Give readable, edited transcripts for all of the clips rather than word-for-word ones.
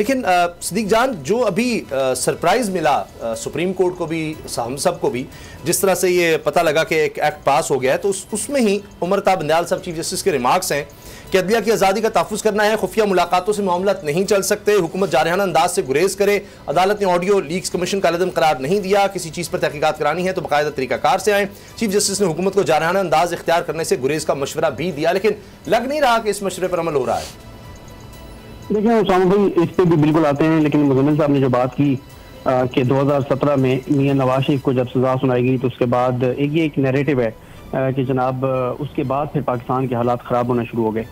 लेकिन सिद्दीक जान, जो अभी सरप्राइज़ मिला सुप्रीम कोर्ट को भी, हम सब को भी, जिस तरह से ये पता लगा कि एक एक्ट पास हो गया है, तो उसमें ही उमर ता बंदयाल साहब चीफ जस्टिस के रिमार्क्स हैं कि अदलिया की आज़ादी का तहफ़्फ़ुज़ करना है, खुफिया मुलाकातों से मामलात नहीं चल सकते, हुकूमत जारहाना अंदाज से गुरेज करे, अदालत ने ऑडियो लीक्स कमीशन का अलदम करार नहीं दिया, किसी चीज़ पर तहकीकात करानी है तो बाकायदा तरीकाकार से आए। चीफ जस्टिस ने हुकूमत को जारहाना अंदाज इख्तियार करने से गुरेज का मशवरा भी दिया, लेकिन लग नहीं रहा कि इस मशवरे पर अमल हो रहा है। देखिए उसामा भाई, इस पे भी बिल्कुल आते हैं, लेकिन मुज़म्मिल साहब ने जो बात की कि 2017 में मियां नवाज शरीफ को जब सजा सुनाई गई तो उसके बाद एक नैरेटिव है कि जनाब उसके बाद फिर पाकिस्तान के हालात ख़राब होना शुरू हो गए।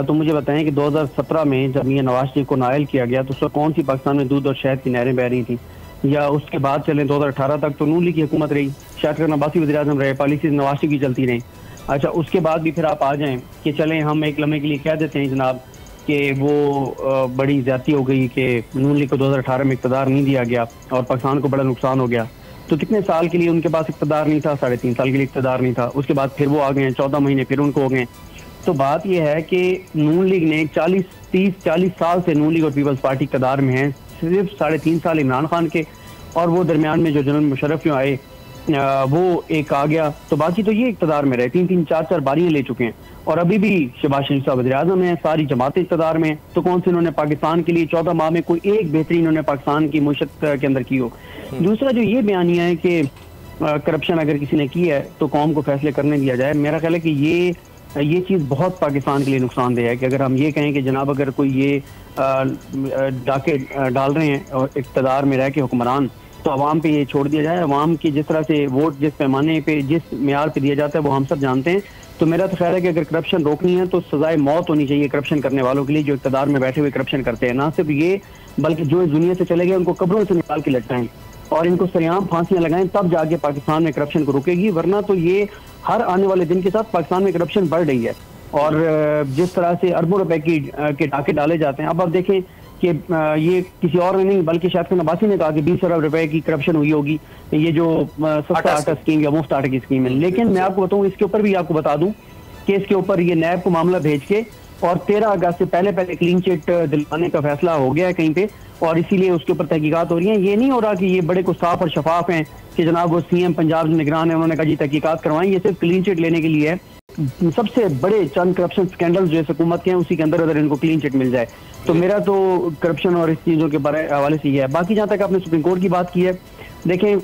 तो मुझे बताएं कि 2017 में जब मियां नवाज शरीफ को नायल किया गया तो उस वक्त कौन सी पाकिस्तान में दूध और शहद की नहरें बह रही थी, या उसके बाद चलें 2018 तक तो नून लीग की हुकूमत रही, शाकिर नबासी वज़ीर आज़म रहे, पॉलिसीज नवाज शरीफ की चलती रही। अच्छा, उसके बाद भी फिर आप आ जाएँ कि चलें हम एक लम्हे के लिए कह देते हैं जनाब कि वो बड़ी ज़्यादती हो गई कि नून लीग को 2018 में इक़्तिदार नहीं दिया गया और पाकिस्तान को बड़ा नुकसान हो गया। तो कितने साल के लिए उनके पास इक़्तिदार नहीं था? 3.5 साल के लिए इक़्तिदार नहीं था। उसके बाद फिर वो आ गए, 14 महीने फिर उनको हो गए। तो बात यह है कि नून लीग ने 40 साल से नून लीग और पीपल्स पार्टी इक़्तिदार में है, सिर्फ 3.5 साल इमरान खान के, और वो दरमियान में जो जनरल मुशर्रफ जो आए वो एक आ गया, तो बाकी तो ये इक़्तिदार में रहे, 3-3, 4-4 बारियां ले चुके हैं, और अभी भी शहबाज शरीफ साहब वज़ीर आज़म हैं, सारी जमातें इक़्तिदार में। तो कौन से इन्होंने पाकिस्तान के लिए 14 माह में कोई एक बेहतरीन इन्होंने पाकिस्तान की मुशत के अंदर की हो। दूसरा जो ये बयानिया है कि करप्शन अगर किसी ने की है तो कौम को फैसले करने दिया जाए, मेरा ख्याल है कि ये चीज़ बहुत पाकिस्तान के लिए नुकसानदेह है कि अगर हम ये कहें कि जनाब अगर कोई ये डाके डाल रहे हैं और इक़्तिदार में रह के हुक्मरान, तो अवाम पे ये छोड़ दिया जाए। अवाम की जिस तरह से वोट जिस पैमाने पे जिस मेयार पे दिया जाता है वो हम सब जानते हैं। तो मेरा तो ख्याल है कि अगर करप्शन रोकनी है तो सजाए मौत होनी चाहिए करप्शन करने वालों के लिए जो इक़्तिदार में बैठे हुए करप्शन करते हैं। ना सिर्फ ये बल्कि जो इस दुनिया से चले गए उनको कब्रों से निकाल के लटकाएं और इनको सरेआम फांसियां लगाएं, तब जाके पाकिस्तान में करप्शन को रुकेगी। वरना तो ये हर आने वाले दिन के साथ पाकिस्तान में करप्शन बढ़ रही है और जिस तरह से अरबों रुपए के टाके डाले जाते हैं। अब आप देखें कि ये किसी और ने नहीं बल्कि शाकिर नबासी ने कहा कि 20 अरब रुपए की करप्शन हुई होगी, ये जो सस्ता आटा स्कीम या मुफ्त आटे की स्कीम है। लेकिन मैं आपको बताऊं, इसके ऊपर भी आपको बता दूं कि इसके ऊपर ये नैब को मामला भेज के और 13 अगस्त से पहले क्लीन चिट दिलवाने का फैसला हो गया है कहीं पे, और इसीलिए उसके ऊपर तहकीकात हो रही है। ये नहीं हो रहा कि ये बड़े गुस्ताख और शफाफ हैं कि जनाब वो सीएम पंजाब जो निगरान है उन्होंने कहा जी तहकीकात करवाएं। ये सिर्फ क्लीन चिट लेने के लिए है। सबसे बड़े चंद करप्शन स्कैंडल जो हुकूमत के हैं उसी के अंदर अगर इनको क्लीन चिट मिल जाए तो मेरा तो करप्शन और इस चीज़ों के हवाले से ये है। बाकी जहाँ तक आपने सुप्रीम कोर्ट की बात की है, देखें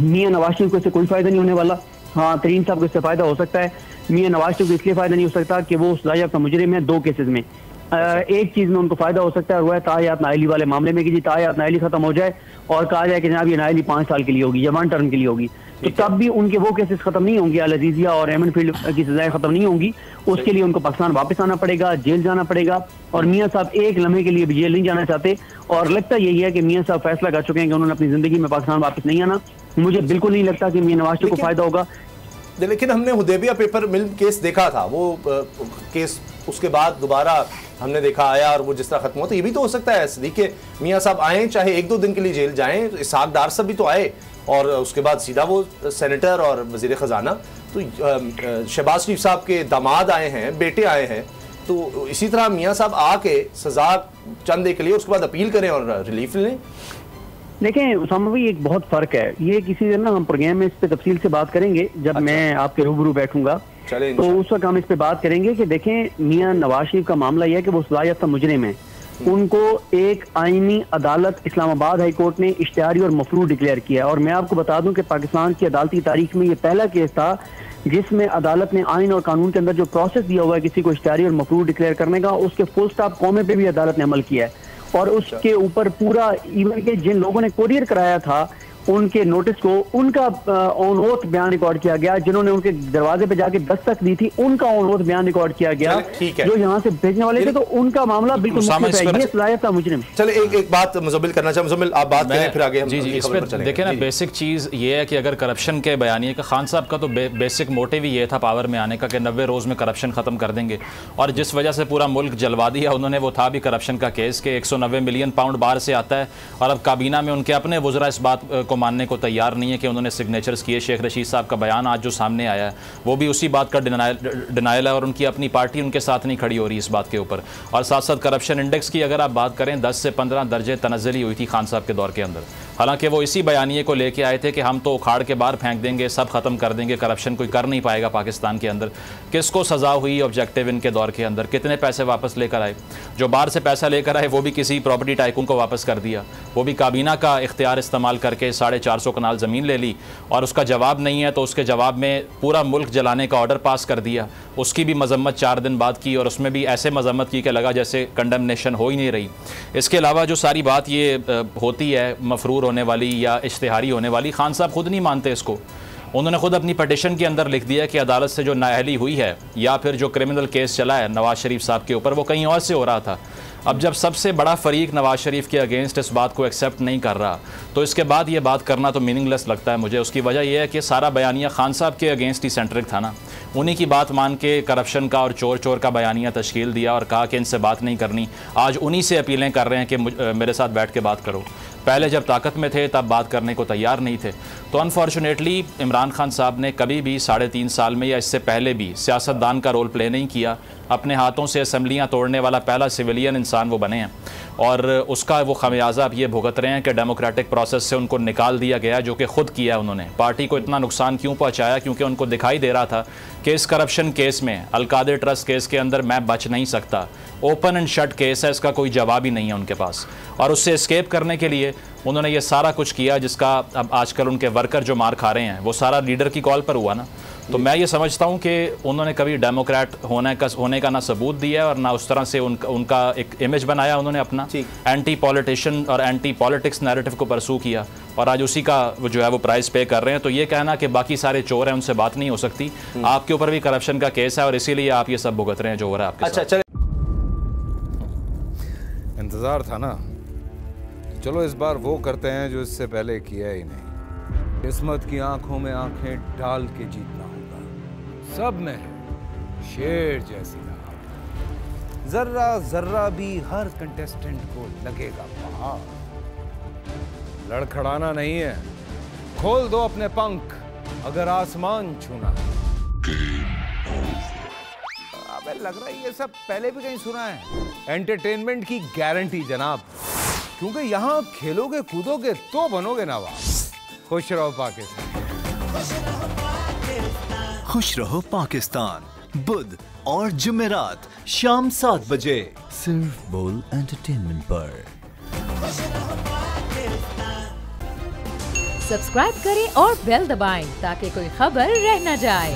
मियां नवाज शरीफ को इससे कोई फ़ायदा नहीं होने वाला। हाँ, तरीन साहब को इससे फ़ायदा हो सकता है। मियां नवाज शरीफ को इसलिए फ़ायदा नहीं हो सकता कि वो सजायाफ्ता मुजरिम है 2 केसेस में। एक चीज़ में उनको फ़ायदा हो सकता है वो है तायात नाइली वाले मामले में कि जी तायात नाइली ख़त्म हो जाए और कहा जाए कि जनाब ये नाइली 5 साल के लिए होगी या 1 टर्म के लिए होगी, तो तब भी उनके वो केसेस खत्म नहीं होंगे, अल अजीजिया और एमन फील्ड की सजाएं खत्म नहीं होंगी। उसके लिए उनको पाकिस्तान वापस आना पड़ेगा, जेल जाना पड़ेगा। और मियां साहब एक लम्हे के लिए भी जेल नहीं जाना चाहते और लगता यही है कि मियां साहब फैसला कर चुके हैं कि उन्होंने अपनी जिंदगी में पाकिस्तान वापस नहीं आना। मुझे बिल्कुल नहीं लगता कि मियां नवाज शरीफ को फायदा होगा। लेकिन हमने हुदैबिया पेपर मिल केस देखा था, वो केस उसके बाद दोबारा हमने देखा आया और वो जिस तरह खत्म हुआ, तो ये भी तो हो सकता है सिद्दीक के मियां साहब आए चाहे 1-2 दिन के लिए जेल जाएं, इसहाक डार साहब भी तो आए और उसके बाद सीधा वो सेनेटर और वजीर ख़जाना, तो शहबाज शरीफ साहब के दामाद आए हैं, बेटे आए हैं, तो इसी तरह मियां साहब आके सजा चंद के लिए उसके बाद अपील करें और रिलीफ लें। देखें उसामा भाई, एक बहुत फ़र्क है। ये किसी दिन ना हम प्रोग्राम में इस पर तफसील से बात करेंगे जब अच्छा। मैं आपके रूबरू बैठूंगा तो उस वक्त हम इस पे बात करेंगे कि देखें मियां नवाज शरीफ का मामला यह है कि वो सजायाफ्ता मुजरिम है। उनको एक आईनी अदालत इस्लामाबाद हाई कोर्ट ने इश्तिहारी और मफरूर डिक्लेयर किया है। और मैं आपको बता दूं कि पाकिस्तान की अदालती तारीख में ये पहला केस था जिसमें अदालत ने आइन और कानून के अंदर जो प्रोसेस दिया हुआ है किसी को इश्तिहारी और मफरूर डिक्लेयर करने का, उसके फुल स्टॉप कौमे पे भी अदालत ने अमल किया है। और उसके ऊपर पूरा इवन के जिन लोगों ने कोरियर कराया था उनके नोटिस को उनका ऑन ओथ बयान रिकॉर्ड किया गया, जिन्होंने उनके दरवाजे पे जाके दस्तक दी थी उनका ऑन ओथ बयान रिकॉर्ड किया गया, जो यहाँ से भेजने वाले थे, तो उनका मामला बिल्कुल सजायाफ्ता मुजरिम। चले एक बात मुज़म्मिल करना चाहिए, मुज़म्मिल आप बात करें फिर आगे हम इस पर देखें ना। बेसिक चीज़ ये है कि अगर करप्शन के बयानिए का खान साहब का तो बेसिक मोटिव ही ये था पावर में आने का कि 90 रोज़ में करप्शन ख़त्म कर देंगे, और जिस वजह से पूरा मुल्क जलवा दिया उन्होंने वो था भी करप्शन का केस कि 190 मिलियन पाउंड बाहर से आता है और अब काबीना में उनके अपने वज़रा इस बात को को मानने को तैयार नहीं है कि उन्होंने सिग्नेचर्स किए। शेख रशीद साहब का बयान आज जो सामने आया है वो भी उसी बात का डिनायल है और उनकी अपनी पार्टी उनके साथ नहीं खड़ी हो रही इस बात के ऊपर। और साथ साथ करप्शन इंडेक्स की अगर आप बात करें 10 से 15 दर्जे तनज़्ज़ुली हुई थी खान साहब के दौर के अंदर। हालांकि वो इसी बयानिए को लेके आए थे कि हम तो उखाड़ के बाहर फेंक देंगे, सब ख़त्म कर देंगे, करप्शन कोई कर नहीं पाएगा पाकिस्तान के अंदर। किसको सज़ा हुई ऑब्जेक्टिव इनके दौर के अंदर? कितने पैसे वापस लेकर आए? जो बाहर से पैसा लेकर आए वो भी किसी प्रॉपर्टी टाइकून को वापस कर दिया, वो भी काबीना का इख्तियार इस्तेमाल करके 450 कनाल ज़मीन ले ली और उसका जवाब नहीं है तो उसके जवाब में पूरा मुल्क जलाने का ऑर्डर पास कर दिया। उसकी भी मजम्मत 4 दिन बाद की और उसमें भी ऐसे मजम्मत की कि लगा जैसे कंडमनेशन हो ही नहीं रही। इसके अलावा जो सारी बात ये होती है मफरूर होने वाली या इश्तिहारी होने वाली, खान साहब खुद नहीं मानते इसको। उन्होंने खुद अपनी पटिशन के अंदर लिख दिया कि अदालत से जो नाअहली हुई है या फिर जो क्रिमिनल केस चला है नवाज़ शरीफ साहब के ऊपर वो कहीं और से हो रहा था। अब जब सबसे बड़ा फ़रीक नवाज़ शरीफ के अगेंस्ट इस बात को एक्सेप्ट नहीं कर रहा तो इसके बाद ये बात करना तो मीनिंगलेस लगता है मुझे। उसकी वजह यह है कि सारा बयानिया खान साहब के अगेंस्ट ही सेंट्रिक था ना। उन्हीं की बात मान के करप्शन का और चोर चोर का बयानिया तश्कील दिया और कहा कि इनसे बात नहीं करनी। आज उन्हीं से अपीलें कर रहे हैं कि मेरे साथ बैठ के बात करो। पहले जब ताकत में थे तब बात करने को तैयार नहीं थे। तो अनफॉर्चुनेटली इमरान खान साहब ने कभी भी 3.5 साल में या इससे पहले भी सियासतदान का रोल प्ले नहीं किया। अपने हाथों से असम्बलियाँ तोड़ने वाला पहला सिविलियन इंसान वो बने हैं और उसका वो खमियाजा अब ये भुगत रहे हैं कि डेमोक्रेटिक प्रोसेस से उनको निकाल दिया गया, जो कि ख़ुद किया उन्होंने। पार्टी को इतना नुकसान क्यों पहुँचाया? क्योंकि उनको दिखाई दे रहा था कि इस करप्शन केस में, अलकादिर ट्रस्ट केस के अंदर मैं बच नहीं सकता। ओपन एंड शट केस है, इसका कोई जवाब ही नहीं है उनके पास। और उससे एस्केप करने के लिए उन्होंने ये सारा कुछ किया जिसका अब आजकल उनके वर्कर जो मार खा रहे हैं वो सारा लीडर की कॉल पर हुआ ना। तो मैं ये समझता हूँ कि उन्होंने कभी डेमोक्रेट होने का ना सबूत दिया है और ना उस तरह से उनका एक इमेज बनाया उन्होंने अपना। एंटी पॉलिटिशियन और एंटी पॉलिटिक्स नैरेटिव को परसू किया और आज उसी का जो है वो प्राइस पे कर रहे हैं। तो ये कहना कि बाकी सारे चोर हैं उनसे बात नहीं हो सकती, आपके ऊपर भी करप्शन का केस है और इसीलिए आप ये सब भुगत रहे हैं जो हो रहा है आपके साथ। अच्छा, इंतज़ार था ना, चलो इस बार वो करते हैं जो इससे पहले किया ही नहीं। किस्मत की आंखों में आंखें डाल के जीतना होगा। सब में है शेर जैसी राह, जर्रा जर्रा भी हर कंटेस्टेंट को लगेगा पहाड़। लड़खड़ाना नहीं है, खोल दो अपने पंख अगर आसमान छूना है। अबे लग रहा है ये सब पहले भी कहीं सुना है। एंटरटेनमेंट की गारंटी जनाब, क्योंकि यहाँ खेलोगे कूदोगे तो बनोगे नवाब। खुश रहो पाकिस्तान। खुश रहो पाकिस्तान, बुध और जुमेरात शाम 7 बजे सिर्फ बोल एंटरटेनमेंट पर। सब्सक्राइब करें और बेल दबाएं ताकि कोई खबर रह न जाए।